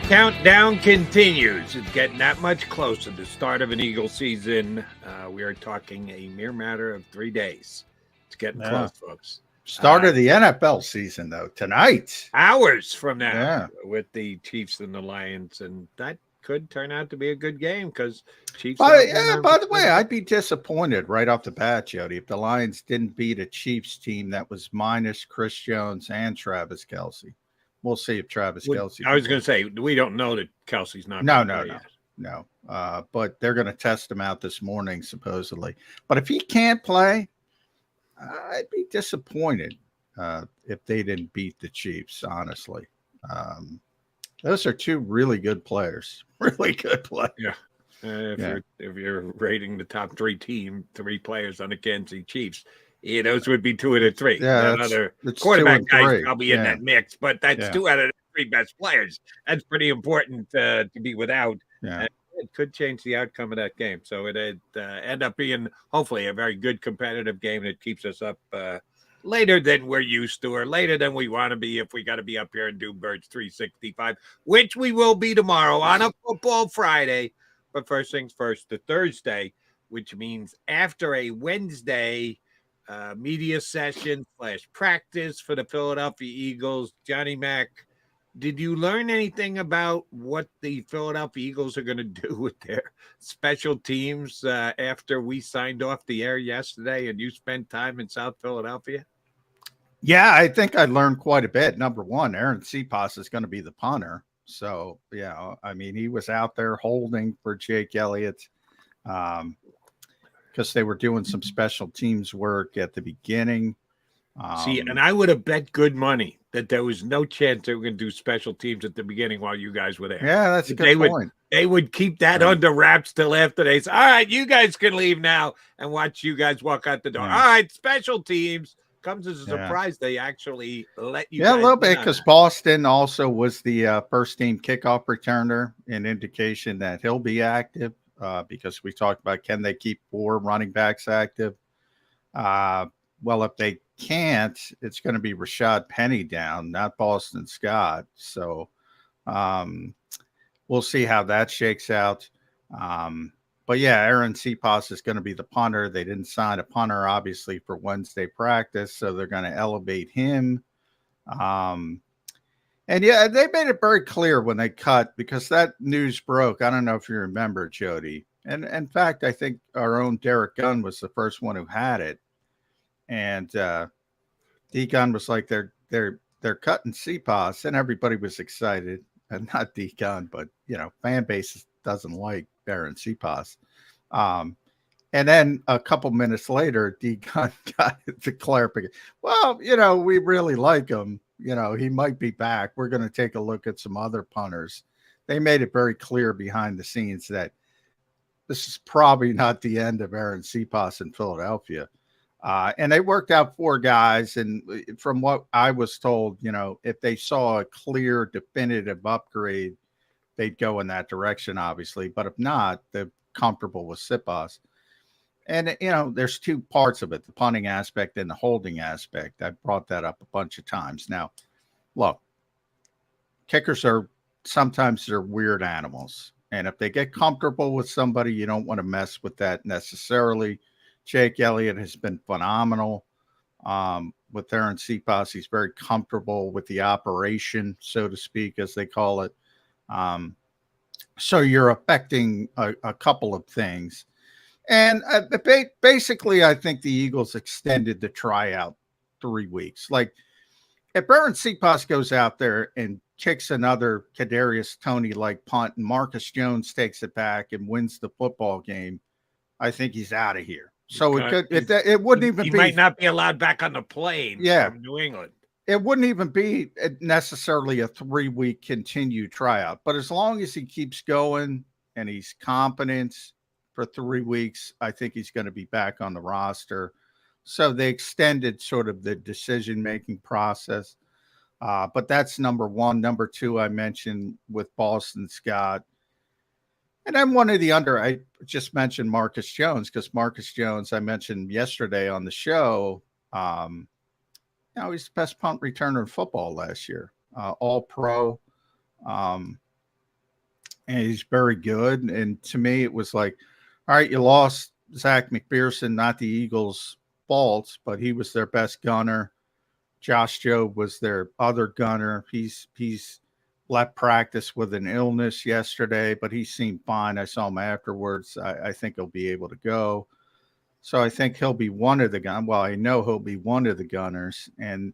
Countdown continues. It's getting that much closer. The start of an Eagle season. We are talking a mere matter of 3 days. It's getting close, folks. Start of the NFL season, though, tonight. Hours from now with the Chiefs and the Lions. And that could turn out to be a good game because Chiefs. By the way, I'd be disappointed right off the bat, Jody, if the Lions didn't beat a Chiefs team that was minus Chris Jones and Travis Kelce. We'll see if Travis Kelce. I was going to say, we don't know that Kelsey's not. No. But they're going to test him out this morning, supposedly. But if he can't play, I'd be disappointed if they didn't beat the Chiefs, honestly. Those are two really good players. Really good players. Yeah. If you're rating the top three players on the Kansas City Chiefs, those would be 2 out of 3. Yeah, another quarterback guy's probably in that mix, but that's 2 out of the 3 best players. That's pretty important to be without. Yeah. It could change the outcome of that game. So it'd end up being hopefully a very good competitive game that keeps us up later than we're used to, or later than we want to be if we got to be up here and do Birds 365, which we will be tomorrow on a Football Friday. But first things first, the Thursday, which means after a Wednesday media session / practice for the Philadelphia Eagles. Johnny Mac, did you learn anything about what the Philadelphia Eagles are going to do with their special teams after we signed off the air yesterday and you spent time in South Philadelphia? Yeah, I think I learned quite a bit. Number one, Arryn Siposs is going to be the punter. So, I mean, he was out there holding for Jake Elliott because they were doing some special teams work at the beginning. And I would have bet good money that there was no chance they were going to do special teams at the beginning while you guys were there. Yeah, that's a good point. They would keep that under wraps till after they say, all right, you guys can leave now, and watch you guys walk out the door. Yeah. All right, special teams. Comes as a surprise they actually let you a little bit, because Boston also was the first team kickoff returner, an indication that he'll be active because we talked about, can they keep 4 running backs active? Well, if they can't, it's going to be Rashad Penny down, not Boston Scott. So we'll see how that shakes out. But yeah, Arryn Siposs is going to be the punter. They didn't sign a punter, obviously, for Wednesday practice, so they're going to elevate him. And yeah, they made it very clear when they cut, because that news broke. I don't know if you remember, Jody. And in fact, I think our own Derek Gunn was the first one who had it. And D Gunn was like, they're cutting Siposs, and everybody was excited. And not D Gunn, but fan base doesn't like Arryn Siposs. And then a couple minutes later, D Gunn got the clarification. Well, we really like him. He might be back. We're going to take a look at some other punters. They made it very clear behind the scenes that this is probably not the end of Arryn Siposs in Philadelphia. And they worked out 4 guys. And from what I was told, if they saw a clear, definitive upgrade, they'd go in that direction, obviously. But if not, they're comfortable with Siposs. And, there's 2 parts of it, the punting aspect and the holding aspect. I brought that up a bunch of times. Now, look, kickers sometimes they're weird animals. And if they get comfortable with somebody, you don't want to mess with that necessarily. Jake Elliott has been phenomenal with Arryn Siposs. He's very comfortable with the operation, so to speak, as they call it. So you're affecting a couple of things. And basically, I think the Eagles extended the tryout 3 weeks. Like, if Arryn Siposs goes out there and kicks another Kadarius Toney-like punt and Marcus Jones takes it back and wins the football game, I think he's out of here. So it wouldn't even be. He might not be allowed back on the plane from New England. It wouldn't even be necessarily a 3-week continued tryout. But as long as he keeps going and he's competent for 3 weeks, I think he's going to be back on the roster. So they extended sort of the decision-making process. But that's number one. Number two, I mentioned with Boston Scott. And then I just mentioned Marcus Jones, because Marcus Jones, I mentioned yesterday on the show, he's the best punt returner in football last year, all pro. and he's very good. And to me, it was like, all right, you lost Zach McPherson, not the Eagles' fault, but he was their best gunner. Josh Jobe was their other gunner. He's left practice with an illness yesterday, but he seemed fine. I saw him afterwards. I think he'll be able to go. So I think he'll be one of the gun. Well, I know he'll be one of the gunners, and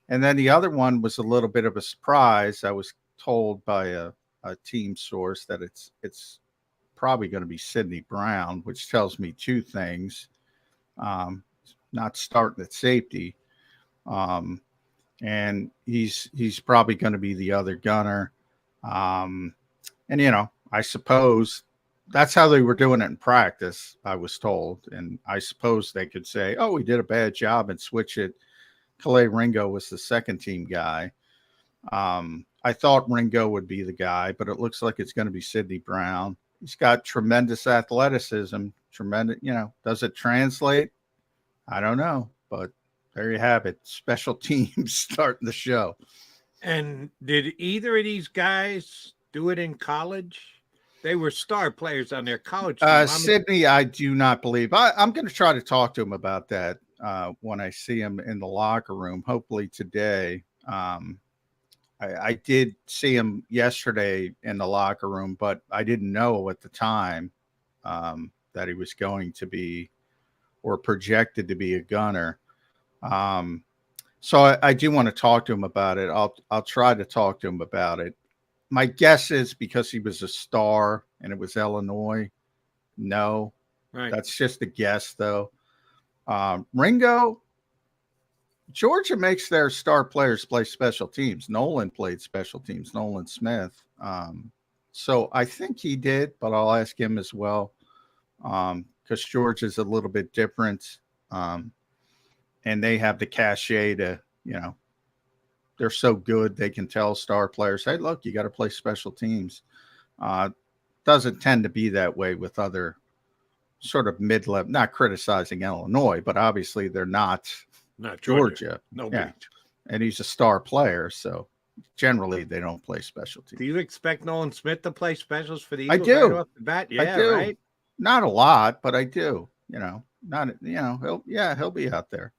then the other one was a little bit of a surprise. I was told by a team source that it's probably going to be Sidney Brown, which tells me two things: not starting at safety, and he's probably going to be the other gunner. And I suppose that's how they were doing it in practice, I was told. And I suppose they could say, oh, we did a bad job and switch it. Calais Ringo was the second team guy. I thought Ringo would be the guy, but it looks like it's going to be Sidney Brown. He's got tremendous athleticism. Tremendous, does it translate? I don't know, but there you have it. Special teams starting the show. And did either of these guys do it in college? They were star players on their college team. Sidney, I do not believe. I'm going to try to talk to him about that when I see him in the locker room, hopefully today. I did see him yesterday in the locker room, but I didn't know at the time that he was going to be or projected to be a gunner. So I do want to talk to him about it. I'll try to talk to him about it. My guess is because he was a star and it was Illinois. No, right. That's just a guess, though. Ringo, Georgia makes their star players play special teams. Nolan played special teams, Nolan Smith. So I think he did, but I'll ask him as well because Georgia's a little bit different. And they have the cachet to, they're so good they can tell star players, hey, look, you got to play special teams. Doesn't tend to be that way with other sort of mid-level, not criticizing Illinois, but obviously they're not Georgia. No yeah. beat. And he's a star player, so generally they don't play special teams. Do you expect Nolan Smith to play specials for the Eagles? I do. Right off the bat? Yeah, I do. right? Not a lot, but I do. He'll be out there.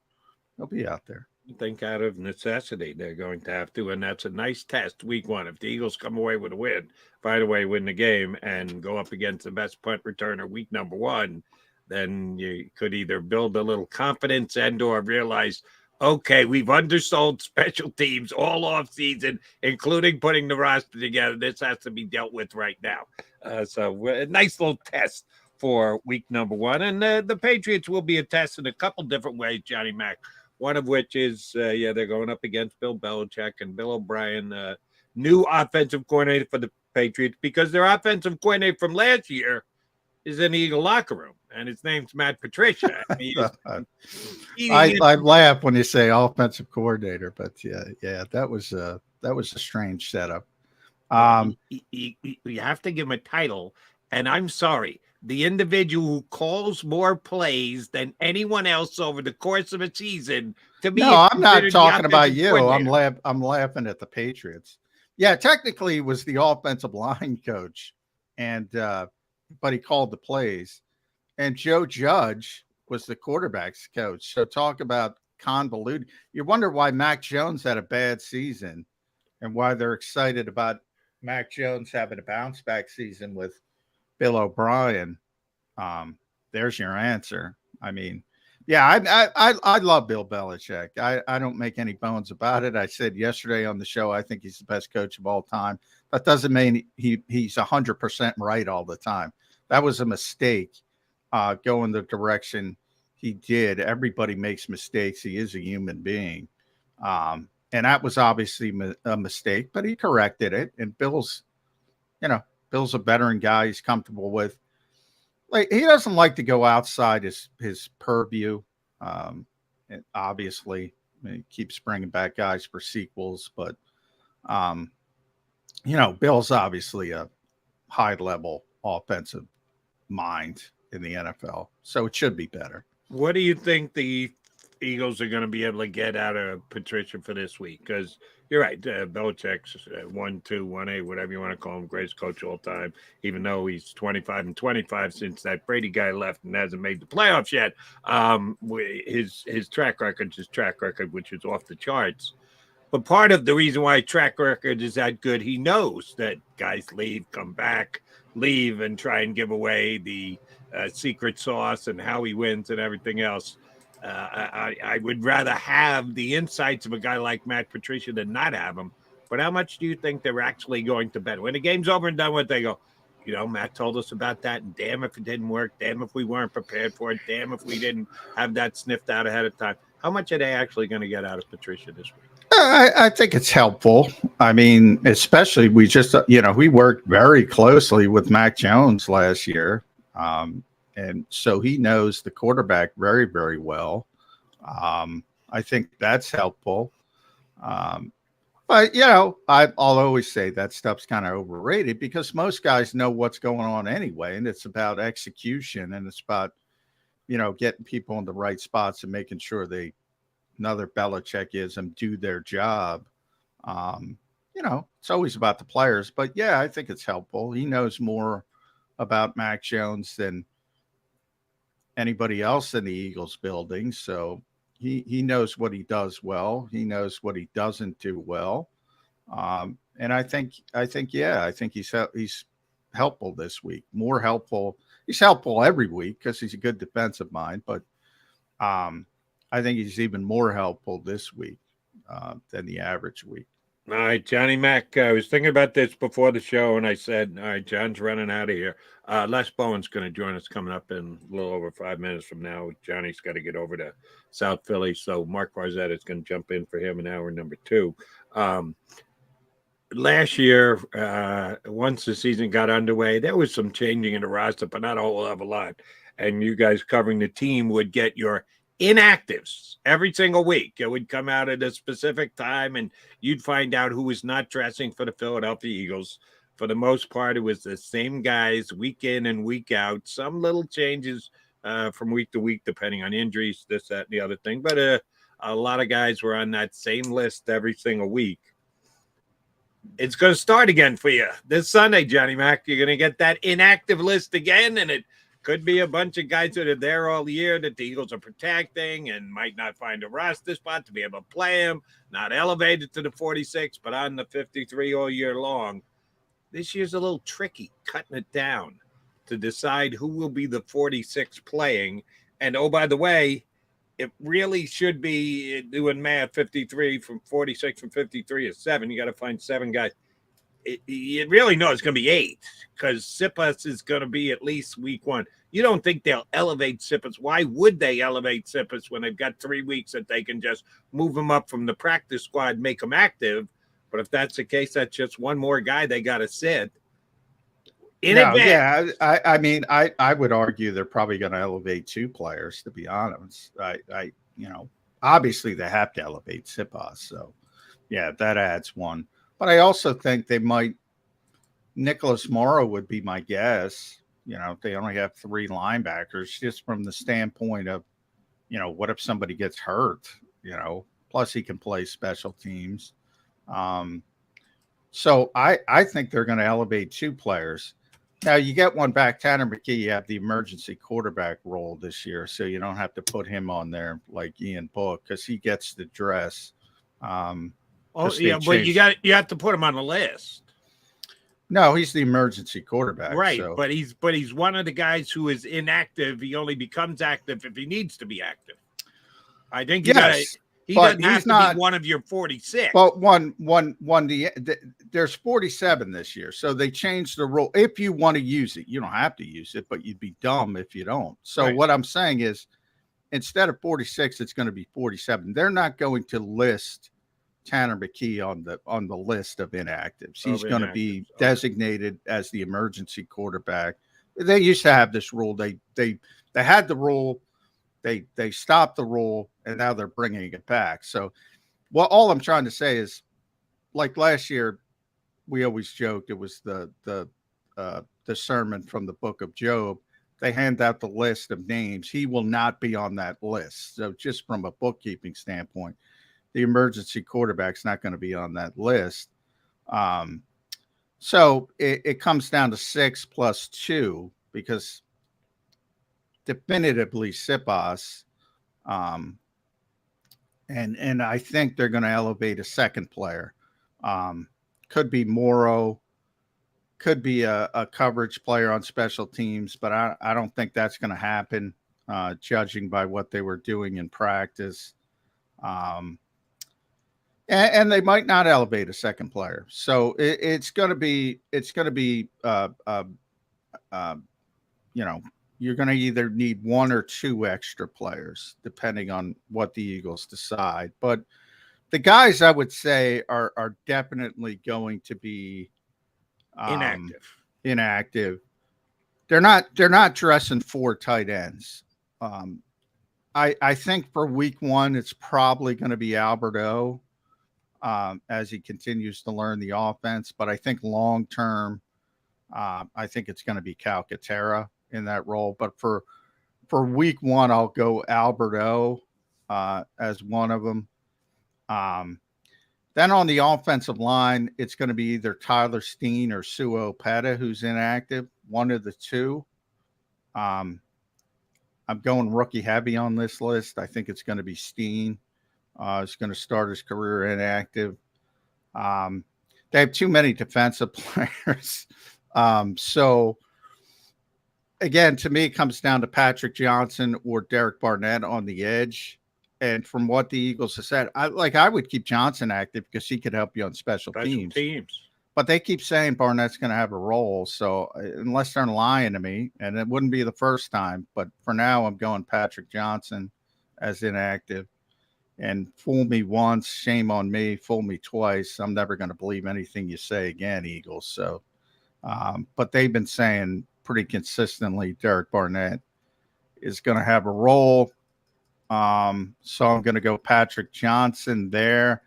He'll be out there. I think out of necessity they're going to have to, and that's a nice test week one. If the Eagles come away with a win, find a way to win the game and go up against the best punt returner week number one, then you could either build a little confidence and or realize, okay, we've undersold special teams all off season, including putting the roster together. This has to be dealt with right now. So a nice little test for week number one. And the Patriots will be a test in a couple different ways, Johnny Mac. One of which is, they're going up against Bill Belichick and Bill O'Brien, new offensive coordinator for the Patriots, because their offensive coordinator from last year is in the Eagle locker room, and his name's Matt Patricia. I laugh when you say offensive coordinator, but yeah, that was a strange setup. You have to give him a title, and I'm sorry, the individual who calls more plays than anyone else over the course of a season, to me, no, I'm not talking about you. I'm laughing at the Patriots. Yeah, technically he was the offensive line coach, and but he called the plays. And Joe Judge was the quarterback's coach. So talk about convoluted. You wonder why Mac Jones had a bad season and why they're excited about Mac Jones having a bounce back season with Bill O'Brien. There's your answer. I mean, yeah, I love Bill Belichick. I don't make any bones about it. I said yesterday on the show, I think he's the best coach of all time. That doesn't mean he's 100% right all the time. That was a mistake going the direction he did. Everybody makes mistakes. He is a human being. And that was obviously a mistake, but he corrected it. And Bill's a veteran guy he's comfortable with. Like, he doesn't like to go outside his purview. And obviously, he keeps bringing back guys for sequels, but Bill's obviously a high-level offensive mind in the NFL, so it should be better. What do you think the Eagles are going to be able to get out of Patricia for this week? Because you're right, Belichick's 1-2, 1-8, whatever you want to call him, greatest coach of all time. Even though he's 25-25 since that Brady guy left and hasn't made the playoffs yet, his track record is track record, which is off the charts. But part of the reason why track record is that good, he knows that guys leave, come back, leave, and try and give away the secret sauce and how he wins and everything else. I would rather have the insights of a guy like Matt Patricia than not have him. But how much do you think they're actually going to bet? When the game's over and done with, they go, Matt told us about that, and damn if it didn't work, damn if we weren't prepared for it, damn if we didn't have that sniffed out ahead of time. How much are they actually going to get out of Patricia this week? I think it's helpful. I mean, especially we just, we worked very closely with Mac Jones last year. And so he knows the quarterback very, very well. I think that's helpful. But, I'll always say that stuff's kind of overrated because most guys know what's going on anyway. And it's about execution and it's about, getting people in the right spots and making sure another Belichickism, do their job. It's always about the players, but yeah, I think it's helpful. He knows more about Mac Jones than anybody else in the Eagles building. So he knows what he does well. He knows what he doesn't do well. And I think he's helpful this week, more helpful. He's helpful every week because he's a good defensive mind, but, I think he's even more helpful this week than the average week. All right, Johnny Mac, I was thinking about this before the show, and I said, all right, John's running out of here. Les Bowen's going to join us coming up in a little over 5 minutes from now. Johnny's got to get over to South Philly, so Mark Barzetta is going to jump in for him in hour number 2. Last year, once the season got underway, there was some changing in the roster, but not a whole hell of a lot. And you guys covering the team would get your inactives every single week. It would come out at a specific time and you'd find out who was not dressing for the Philadelphia Eagles. For the most part, it was the same guys week in and week out. Some little changes from week to week, depending on injuries, this, that, and the other thing. But a lot of guys were on that same list every single week. It's going to start again for you this Sunday, Johnny Mac. You're going to get that inactive list again, and it could be a bunch of guys that are there all year that the Eagles are protecting and might not find a roster spot to be able to play them, not elevated to the 46, but on the 53 all year long. This year's a little tricky, cutting it down to decide who will be the 46 playing. And, oh, by the way, it really should be doing math, 53 from 46 from 53 is 7. You got to find 7 guys. You really know it's going to be 8 because Siposs is going to be at least week 1. You don't think they'll elevate Siposs? Why would they elevate Siposs when they've got 3 weeks that they can just move him up from the practice squad, make him active? But if that's the case, that's just one more guy they got to sit. I mean, I would argue they're probably going to elevate 2 players, to be honest. Obviously they have to elevate Siposs. So, yeah, that adds 1. But I also think they might – Nicholas Morrow would be my guess. They only have 3 linebackers just from the standpoint of, what if somebody gets hurt, plus he can play special teams. So I think they're going to elevate 2 players. Now, you get one back, Tanner McKee, you have the emergency quarterback role this year, so you don't have to put him on there like Ian Book because he gets the dress. Oh, yeah, but you have to put him on the list. No, he's the emergency quarterback. Right, so. but he's one of the guys who is inactive. He only becomes active if he needs to be active. I think he doesn't have to be one of your 46. Well, there's 47 this year, so they changed the rule. If you want to use it, you don't have to use it, but you'd be dumb if you don't. So right. What I'm saying is, instead of 46, it's going to be 47. They're not going to list Tanner McKee on the list of inactives. He's going to be designated as the emergency quarterback. They used to have this rule. They had the rule. They stopped the rule, and now they're bringing it back. So, all I'm trying to say is, like last year, we always joked it was the sermon from the book of Job. they hand out the list of names. He will not be on that list. So just from a bookkeeping standpoint, the emergency quarterback's not going to be on that list. So it comes down to 6 plus 2 because definitively Siposs, and I think they're going to elevate a second player. Could be Morrow, could be a coverage player on special teams, but I don't think that's going to happen, judging by what they were doing in practice. And they might not elevate a second player, so it's going to be you know, you're going to either need 1 or 2 extra players depending on what the Eagles decide. But the guys I would say are definitely going to be inactive. They're not dressing 4 tight ends. I think for week 1 it's probably going to be Alberto, as he continues to learn the offense. But I think long term, I think it's going to be Calcaterra in that role. But for week 1, I'll go Alberto as one of them. Then on the offensive line, it's going to be either Tyler Steen or Suo Peta who's inactive, one of the two. I'm going rookie heavy on this list. I think it's going to be Steen. He's going to start his career inactive. They have too many defensive players. So, again, to me, it comes down to Patrick Johnson or Derek Barnett on the edge. And from what the Eagles have said, I would keep Johnson active because he could help you on special teams. But they keep saying Barnett's going to have a role. So unless they're lying to me, and it wouldn't be the first time, but for now I'm going Patrick Johnson as inactive. And fool me once, shame on me. Fool me twice, I'm never going to believe anything you say again, Eagles. So, but they've been saying pretty consistently Derek Barnett is going to have a role. So I'm going to go Patrick Johnson there.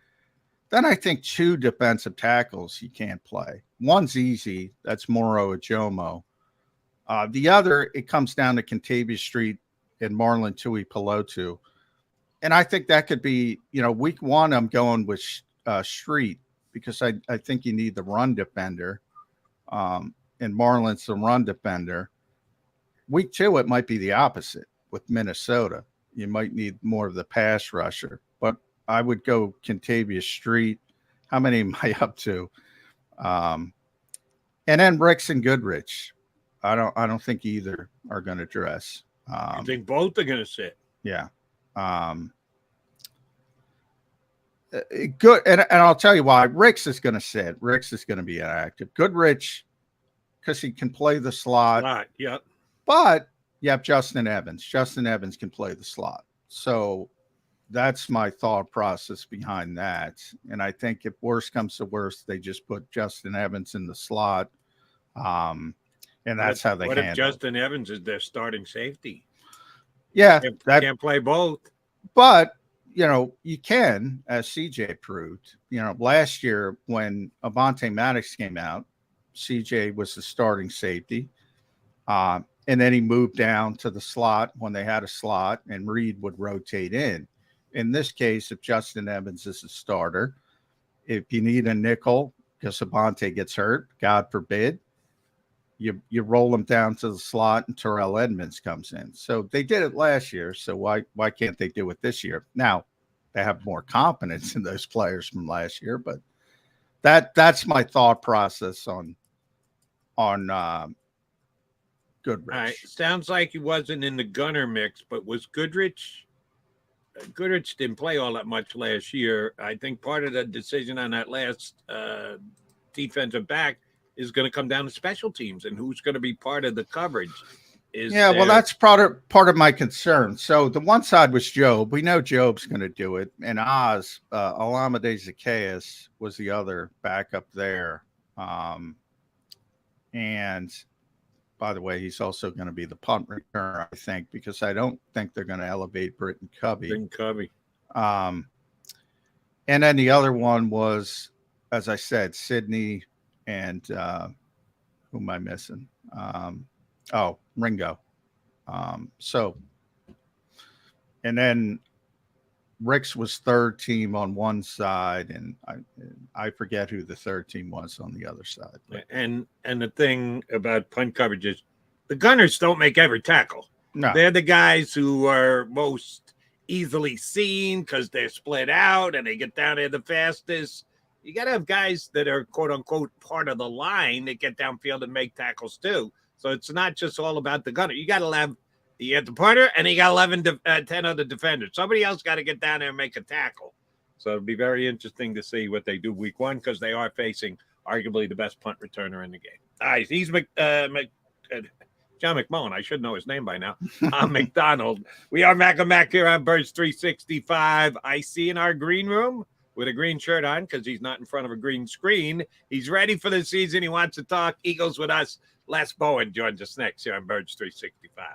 Then I think 2 defensive tackles you can't play. One's easy. That's Moro Ajomo. The other, it comes down to Kentavious Street and Marlon Tuipulotu. And I think that could be, week 1, I'm going with Street because I think you need the run defender. And Marlon's the run defender. Week 2, it might be the opposite with Minnesota. You might need more of the pass rusher, but I would go Kentavious Street. How many am I up to? And then Ricks and Goodrich. I don't think either are going to dress. I think both are going to sit. Yeah. Good. And I'll tell you why. Ricks is going to sit. Ricks is going to be inactive. Goodrich, because he can play the slot. Yeah. But you have Justin Evans. Justin Evans can play the slot. So that's my thought process behind that. And I think if worst comes to worst, they just put Justin Evans in the slot. And that's how they handle it. What if Justin Evans is their starting safety? Yeah. Can't play both. But, you can, as CJ proved. Last year when Avonte Maddox came out, CJ was the starting safety. And then he moved down to the slot when they had a slot, and Reed would rotate in. In this case, if Justin Evans is a starter, if you need a nickel because Avonte gets hurt, God forbid, you roll him down to the slot and Terrell Edmonds comes in. So they did it last year. So why can't they do it this year? Now, they have more confidence in those players from last year, but that's my thought process on Goodrich. All right. Sounds like he wasn't in the gunner mix, but was Goodrich? Goodrich didn't play all that much last year. I think part of the decision on that last defensive back is going to come down to special teams and who's going to be part of the coverage. Well, that's part of my concern. So the one side was Job. We know Job's going to do it. And Olamide Zacchaeus was the other backup there. And by the way, he's also going to be the punt returner, I think, because I don't think they're going to elevate Britton Covey. And then the other one was, as I said, Sydney and who am I missing? Ringo. So, and then Rick's was third team on one side, and I forget who the third team was on the other side. But. And the thing about punt coverage is the gunners don't make every tackle. No. They're the guys who are most easily seen because they're split out and they get down there the fastest. You got to have guys that are quote unquote part of the line that get downfield and make tackles too. So it's not just all about the gunner. You got to have the punter and you got 10 other defenders. Somebody else got to get down there and make a tackle. So it'll be very interesting to see what they do week one because they are facing arguably the best punt returner in the game. All right, he's John McMullen. I should know his name by now. I'm McDonald. We are Mac and Mac here on Birds 365. I see in our green room with a green shirt on because he's not in front of a green screen. He's ready for the season. He wants to talk Eagles with us. Les Bowen joins us next here on Birds 365.